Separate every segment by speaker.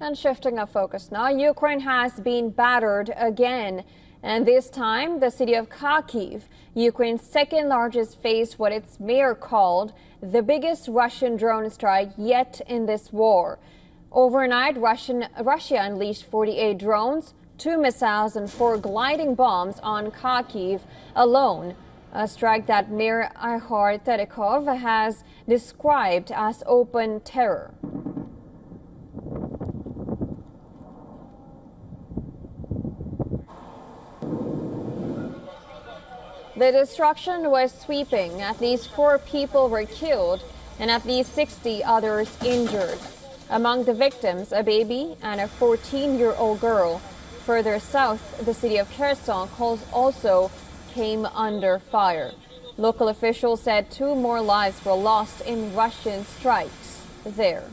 Speaker 1: And shifting our focus now, Ukraine has been battered again. And this time, the city of Kharkiv, Ukraine's second largest, faced what its mayor called the biggest Russian drone strike yet in this war. Overnight, Russia unleashed 48 drones, 2 missiles and 4 gliding bombs on Kharkiv alone, a strike that Mayor Ihor Terekhov has described as open terror. The destruction was sweeping. At least 4 people were killed and at least 60 others injured. Among the victims, a baby and a 14-year-old girl. Further south, the city of Kherson also came under fire. Local officials said 2 more lives were lost in Russian strikes there.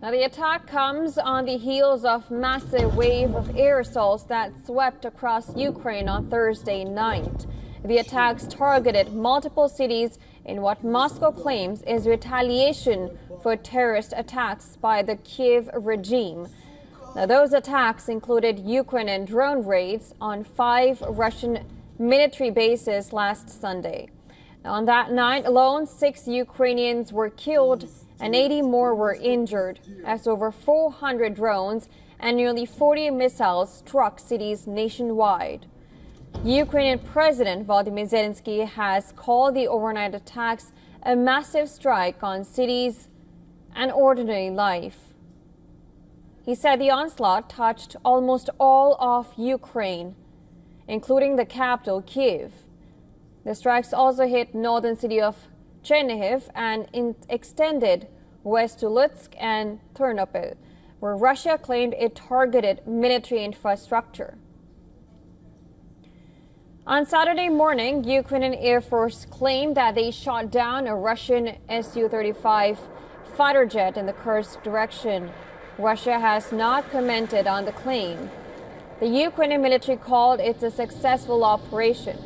Speaker 1: Now, the attack comes on the heels of massive wave of air assaults that swept across Ukraine on Thursday night. The attacks targeted multiple cities in what Moscow claims is retaliation for terrorist attacks by the Kiev regime. Now, those attacks included Ukrainian drone raids on 5 Russian military bases last Sunday. Now, on that night alone, 6 Ukrainians were killed and 80 more were injured, as over 400 drones and nearly 40 missiles struck cities nationwide. Ukrainian President Volodymyr Zelensky has called the overnight attacks a massive strike on cities and ordinary life. He said the onslaught touched almost all of Ukraine, including the capital, Kyiv. The strikes also hit northern city of Chernihiv and extended west to Lutsk and Ternopil, where Russia claimed it targeted military infrastructure. On Saturday morning, Ukrainian Air Force claimed that they shot down a Russian SU-35 fighter jet in the Kursk direction. Russia has not commented on the claim. The Ukrainian military called it a successful operation.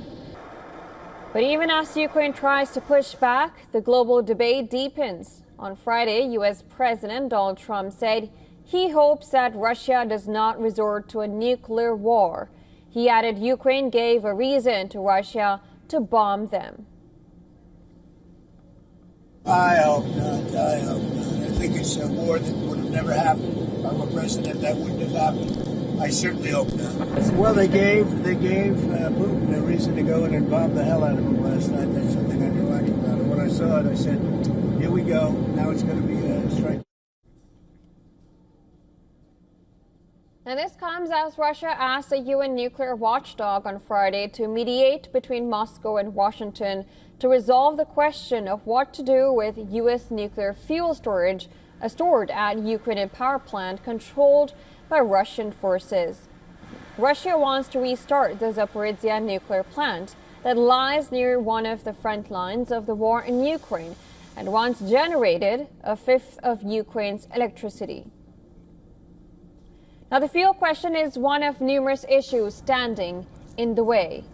Speaker 1: But even as Ukraine tries to push back, the global debate deepens. On Friday, U.S. President Donald Trump said he hopes that Russia does not resort to a nuclear war. He added Ukraine gave a reason to Russia to bomb them.
Speaker 2: I hope not. I hope not. I think it's a war that would have never happened. If I'm a president, that wouldn't have happened. I certainly hope not. Well, they gave Putin a reason to go in and bomb the hell out of him last night. That's something I didn't like about it. When I saw it, I said, here we go. Now it's going to be a strike.
Speaker 1: And this comes as Russia asked a UN nuclear watchdog on Friday to mediate between Moscow and Washington to resolve the question of what to do with U.S. nuclear fuel storage stored at Ukrainian power plant controlled by Russian forces. Russia wants to restart the Zaporizhzhia nuclear plant that lies near one of the front lines of the war in Ukraine and once generated a fifth of Ukraine's electricity. Now, the fuel question is one of numerous issues standing in the way.